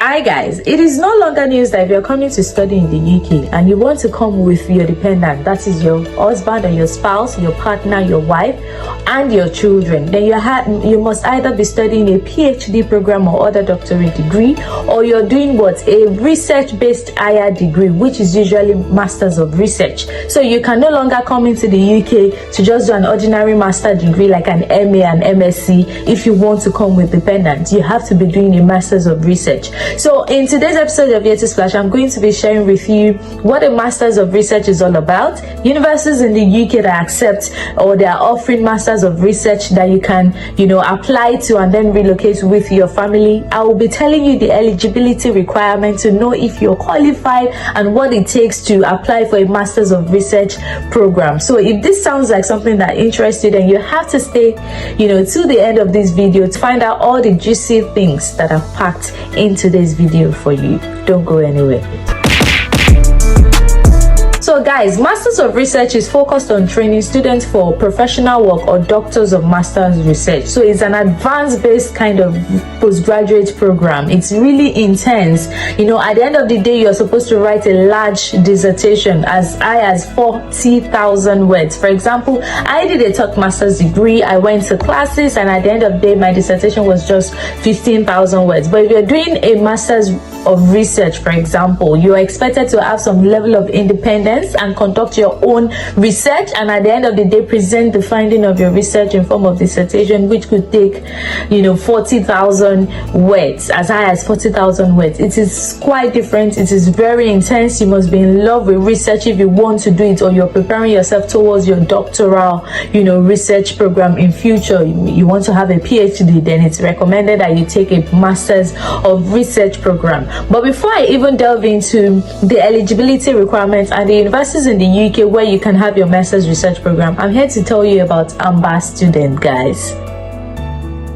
Hi guys, it is no longer news that if you're coming to study in the UK and you want to come with your dependent, that is your husband or your spouse, your partner, your wife, and your children, then you must either be studying a PhD program or other doctorate degree, or you're doing what? A research-based higher degree, which is usually Masters of Research. So you can no longer come into the UK to just do an ordinary master degree like an MA and MSc. If you want to come with dependent, you have to be doing a Masters of Research. So in today's episode of Yettysplash, I'm going to be sharing with you what a Masters of Research is all about, universities in the UK that accept or they are offering Masters of Research that you can, apply to and then relocate with your family. I will be telling you the eligibility requirement to know if you're qualified and what it takes to apply for a Masters of Research program. So if this sounds like something that interests you, then you have to stay, to the end of this video to find out all the juicy things that are packed into this video for you. Don't go anywhere. So guys, Masters of Research is focused on training students for professional work or doctors of Masters Research. So it's an advanced based kind of postgraduate program. It's really intense. At the end of the day, you're supposed to write a large dissertation as high as 40,000 words. For example, I did a Talk Masters degree. I went to classes, and at the end of the day, my dissertation was just 15,000 words. But if you're doing a Masters of Research, for example, you're expected to have some level of independence and conduct your own research, and at the end of the day present the finding of your research in form of dissertation, which could take 40,000 words, as high as 40,000 words. It is quite different. It is very intense. You must be in love with research if you want to do it, or you're preparing yourself towards your doctoral research program in future. You want to have a PhD, then it's recommended that you take a Masters of Research program. But before I even delve into the eligibility requirements and the universities in the UK where you can have your Masters Research program, I'm here to tell you about AMBERSTUDENT, guys.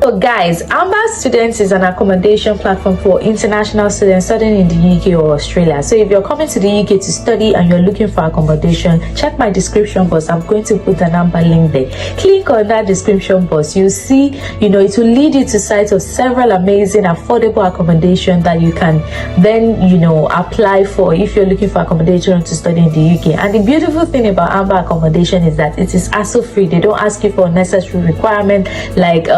So guys, AMBERSTUDENT is an accommodation platform for international students studying in the UK or Australia. So if you're coming to the UK to study and you're looking for accommodation, check my description box. I'm going to put an Amber link there. Click on that description box. You'll see, it will lead you to sites of several amazing affordable accommodation that you can then, apply for if you're looking for accommodation to study in the UK. And the beautiful thing about Amber accommodation is that it is hassle-free. They don't ask you for unnecessary requirement like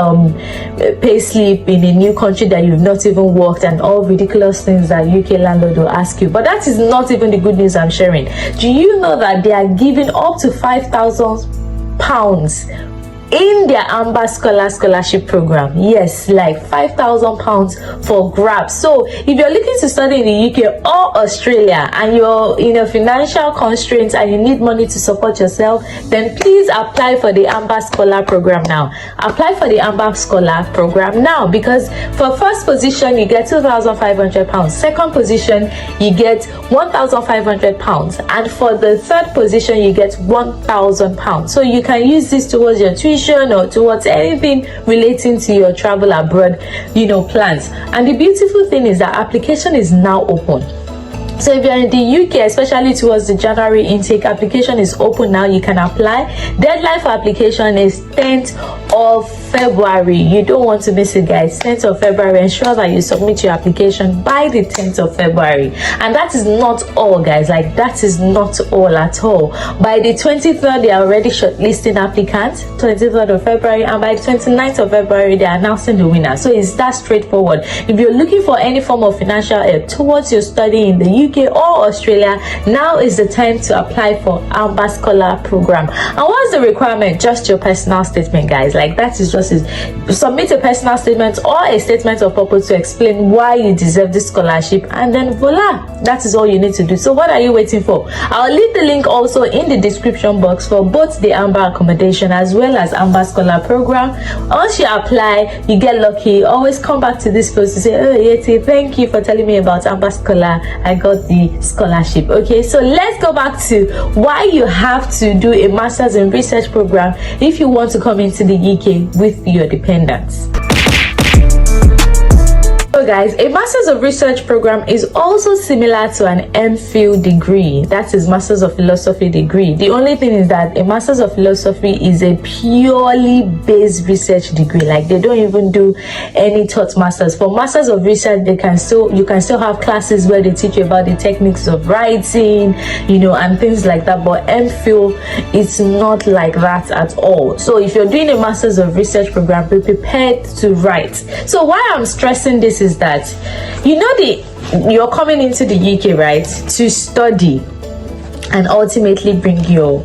pay slip in a new country that you've not even worked, and all ridiculous things that UK landlord will ask you. But that is not even the good news I'm sharing. Do you know that they are giving up to £5,000 in their Amber Scholarship program? Yes, like £5,000 for grabs. So if you're looking to study in the UK or Australia and you're in a financial constraints and you need money to support yourself, then please apply for the Amber Scholar program now. Apply for the Amber Scholar program now, because for first position you get £2,500, second position you get £1,500, and for the third position you get £1,000. So you can use this towards your tuition or towards anything relating to your travel abroad plans. And the beautiful thing is that application is now open. So if you're in the UK, especially towards the January intake, application is open now. You can apply. Deadline for application is 10th of February. You don't want to miss it, guys. 10th of February. Ensure that you submit your application by the 10th of February. And that is not all, guys. Like, that is not all at all. By the 23rd, they are already shortlisting applicants. 23rd of February. And by the 29th of February, they are announcing the winner. So it's that straightforward. If you're looking for any form of financial help towards your study in the UK or Australia, now is the time to apply for Amber Scholar program. And what's the requirement? Just your personal statement, guys. Like, that is just it. Submit a personal statement or a statement of purpose to explain why you deserve this scholarship, and then voila, that is all you need to do. So what are you waiting for? I'll leave the link also in the description box for both the Amber accommodation as well as Amber Scholar program. Once you apply, you get lucky, always come back to this post to say, oh Yeti, thank you for telling me about Amber Scholar. I got the scholarship. Okay, so let's go back to why you have to do a Masters in Research program if you want to come into the UK with your dependents. So So guys, a Masters of Research program is also similar to an MPhil degree. That is Masters of Philosophy degree. The only thing is that a Masters of Philosophy is a purely based research degree. Like, they don't even do any taught masters. For Masters of Research, you can still have classes where they teach you about the techniques of writing, you know, and things like that. But MPhil, it's not like that at all. So if you're doing a Masters of Research program, be prepared to write. So why I'm stressing this is that, you know, you're coming into the UK, right, to study and ultimately bring your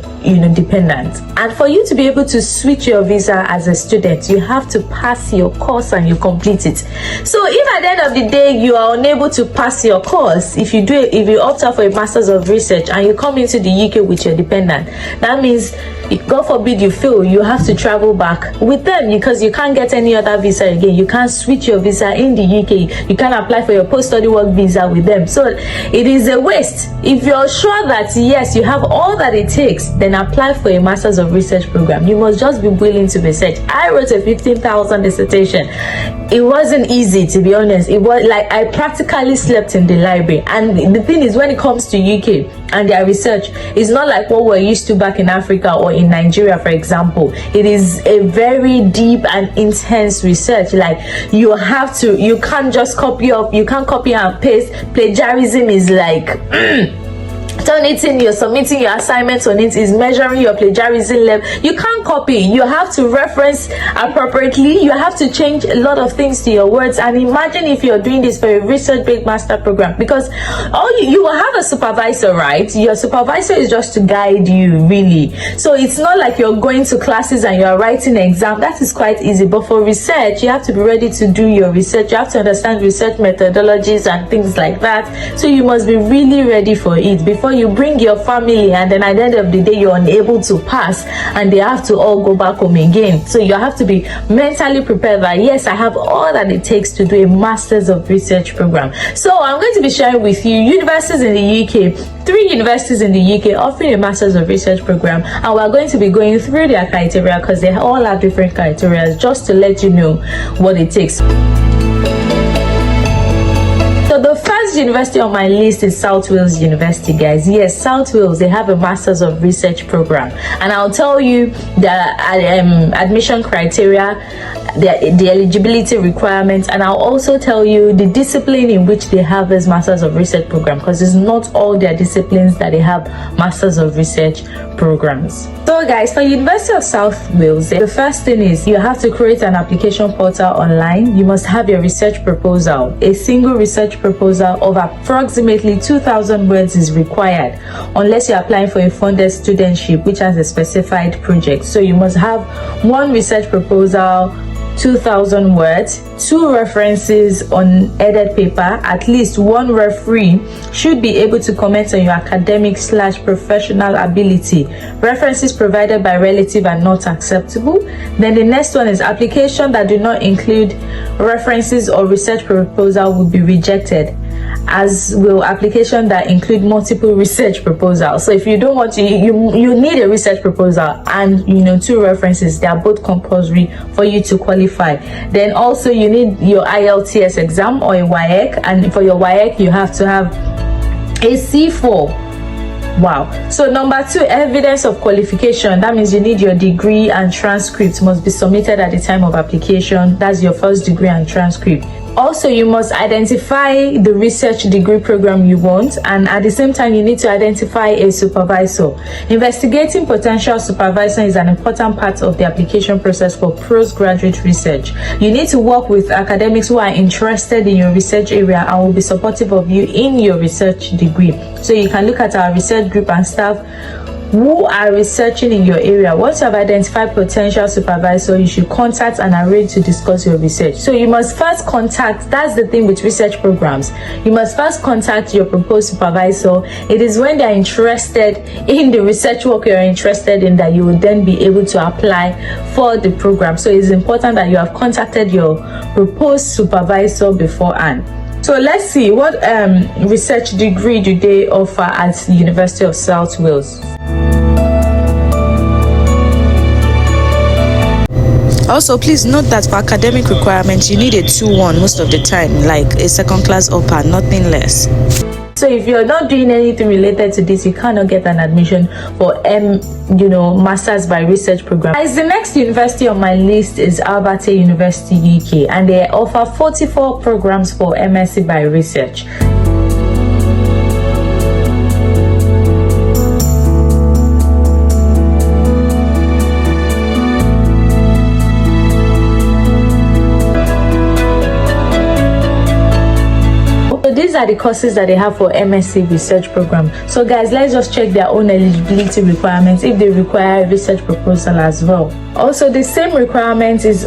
dependent, and for you to be able to switch your visa as a student, you have to pass your course and you complete it. So if at the end of the day you are unable to pass your course, if you opt out for a Masters of Research and you come into the UK with your dependent, that means, God forbid you fail, you have to travel back with them, because you can't get any other visa again. You can't switch your visa in the UK. You can't apply for your post-study work visa with them. So it is a waste. If you're sure that yes, you have all that it takes, then apply for a Masters of Research program. You must just be willing to research. I wrote a 15,000 dissertation. It wasn't easy, to be honest. It was like I practically slept in the library. And the thing is, when it comes to UK and their research, it's not like what we're used to back in Africa or in Nigeria, for example. It is a very deep and intense research. Like, you can't just copy up, you can't copy and paste. Plagiarism is like turn it in, you're submitting your assignments on it, is measuring your plagiarism level. You can't copy, you have to reference appropriately, you have to change a lot of things to your words. And imagine if you're doing this for a research-based master program, because you will have a supervisor, right? Your supervisor is just to guide you, really. So it's not like you're going to classes and you're writing an exam. That is quite easy. But for research, you have to be ready to do your research. You have to understand research methodologies and things like that. So you must be really ready for it before you bring your family, and then at the end of the day you're unable to pass and they have to all go back home again. So you have to be mentally prepared that yes, I have all that it takes to do a Masters of Research program. So I'm going to be sharing with you universities in the UK, 3 universities in the UK offering a Masters of Research program, and we're going to be going through their criteria, because they all have different criteria, just to let you know what it takes. So the first university on my list is South Wales University, guys. Yes, South Wales, they have a Masters of Research program, and I'll tell you the admission criteria, the eligibility requirements, and I'll also tell you the discipline in which they have this Masters of Research program, because it's not all their disciplines that they have Masters of Research programs. So guys, for University of South Wales, the first thing is you have to create an application portal online. You must have your research proposal. A single research proposal of approximately 2,000 words is required, unless you're applying for a funded studentship which has a specified project. So you must have one research proposal, 2,000 words, 2 references on edited paper. At least one referee should be able to comment on your academic/professional ability. References provided by relative are not acceptable. Then the next one is application that do not include references or research proposal will be rejected, as will application that include multiple research proposals. So if you don't want to, you need a research proposal and 2 references. They are both compulsory for you to qualify. Then also you need your IELTS exam or a WAEC, and for your WAEC you have to have a C4. Wow. So number 2, evidence of qualification. That means you need your degree and transcript must be submitted at the time of application. That's your first degree and transcript. Also, you must identify the research degree program you want, and at the same time you need to identify a supervisor. Investigating potential supervisor is an important part of the application process for postgraduate research. You need to work with academics who are interested in your research area and will be supportive of you in your research degree. So you can look at our research group and staff who are researching in your area. Once you have identified potential supervisor, you should contact and arrange to discuss your research. So you must first contact, that's the thing with research programs, you must first contact your proposed supervisor. It is when they are interested in the research work you're interested in that you will then be able to apply for the program. So it's important that you have contacted your proposed supervisor beforehand. So let's see, what research degree do they offer at the University of South Wales? Also, please note that for academic requirements, you need a 2-1 most of the time, like a second class upper, nothing less. So if you're not doing anything related to this, you cannot get an admission for Masters by Research program. As the next university on my list is Montfort University UK, and they offer 44 programs for MSc by Research. These are the courses that they have for MSc research program. So guys, let's just check their own eligibility requirements if they require a research proposal as well. Also, the same requirement is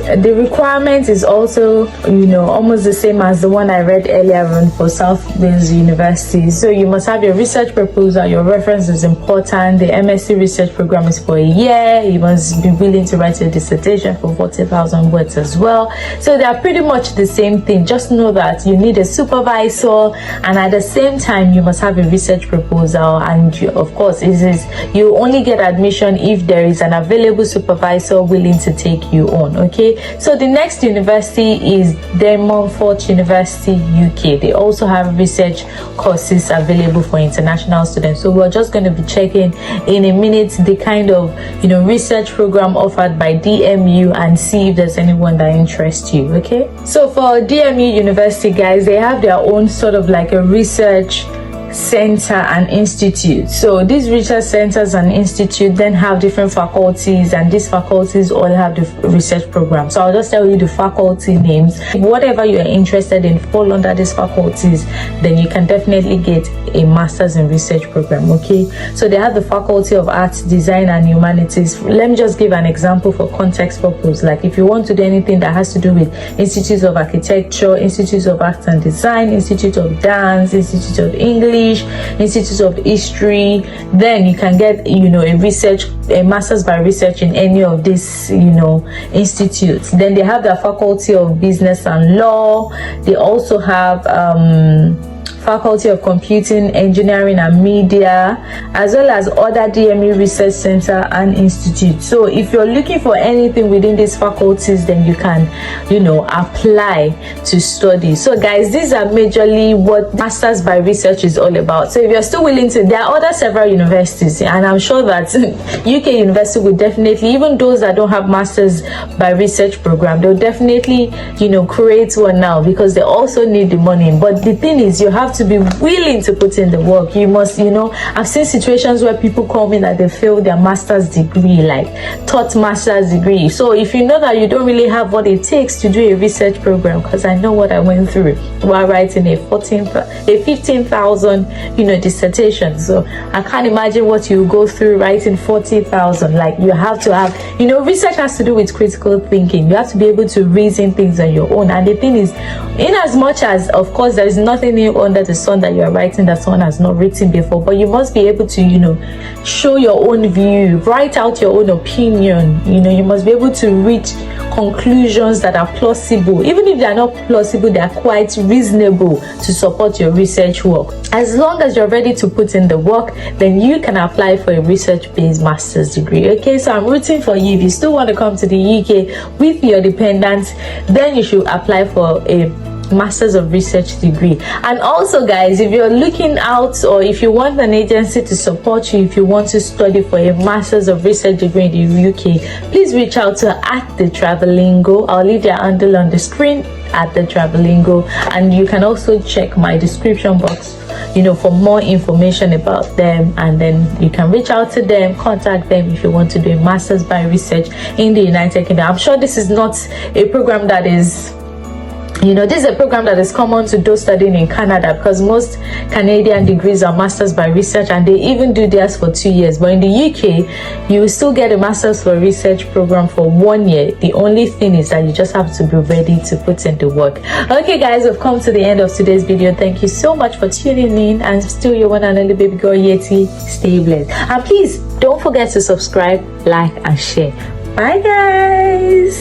also almost the same as the one I read earlier on for South Wales University. So you must have your research proposal, your reference is important, the MSc research program is for a year, you must be willing to write your dissertation for 40,000 words as well. So they are pretty much the same thing. Just know that you need a supervisor, and at the same time you must have a research proposal, and of course you only get admission if there is an available supervisor willing to take you on. Okay, so the next university is the Montfort University UK. They also have research courses available for international students. So we're just going to be checking in a minute the kind of research program offered by DMU and see if there's anyone that interests you. Okay, so for DMU University, guys, they have their own sort of like a research center and institute. So these research centers and institute then have different faculties, and these faculties all have the research program. So I'll just tell you the faculty names. Whatever you're interested in fall under these faculties, then you can definitely get a master's in research program. Okay, so they have the Faculty of Arts, Design and Humanities. Let me just give an example for context purpose. Like if you want to do anything that has to do with Institute of Architecture, Institute of Arts and Design, Institute of Dance, Institute of English, Institute of History, then you can get a master's by research in any of these institutes. Then they have the Faculty of Business and Law. They also have Faculty of Computing, Engineering and Media, as well as other DMU Research Center and Institute. So if you're looking for anything within these faculties, then you can apply to study. So guys, these are majorly what Masters by Research is all about. So if you're still willing to, there are other several universities, and I'm sure that UK University will definitely, even those that don't have Masters by Research program, they'll definitely create one now, because they also need the money. But the thing is, you have to be willing to put in the work. You must, I've seen situations where people call me that they failed their master's degree, like taught master's degree. So if you know that you don't really have what it takes to do a research program, because I know what I went through while writing a 15,000 dissertation. So I can't imagine what you go through writing 40,000. Like you have to have, research has to do with critical thinking. You have to be able to reason things on your own. And the thing is, in as much as of course there is nothing new under the sun that you are writing that someone has not written before, but you must be able to show your own view, write out your own opinion. You must be able to reach conclusions that are plausible. Even if they are not plausible, they are quite reasonable to support your research work. As long as you're ready to put in the work, then you can apply for a research-based master's degree. Okay, so I'm rooting for you. If you still want to come to the UK with your dependents, then you should apply for a Masters of Research degree. And also guys, if you're looking out, or if you want an agency to support you, if you want to study for a Masters of Research degree in the UK, please reach out to @thetravelingo. I'll leave their handle on the screen, @thetravelingo, and you can also check my description box for more information about them, and then you can reach out to them, contact them if you want to do a Masters by Research in the United Kingdom. I'm sure this is not a program that is this is a program that is common to those studying in Canada, because most Canadian degrees are Masters by Research, and they even do theirs for 2 years. But in the UK, you will still get a Masters for Research program for 1 year. The only thing is that you just have to be ready to put in the work. Okay guys, we've come to the end of today's video. Thank you so much for tuning in, and still your one and only baby girl Yeti. Stay blessed, and please don't forget to subscribe, like and share. Bye guys.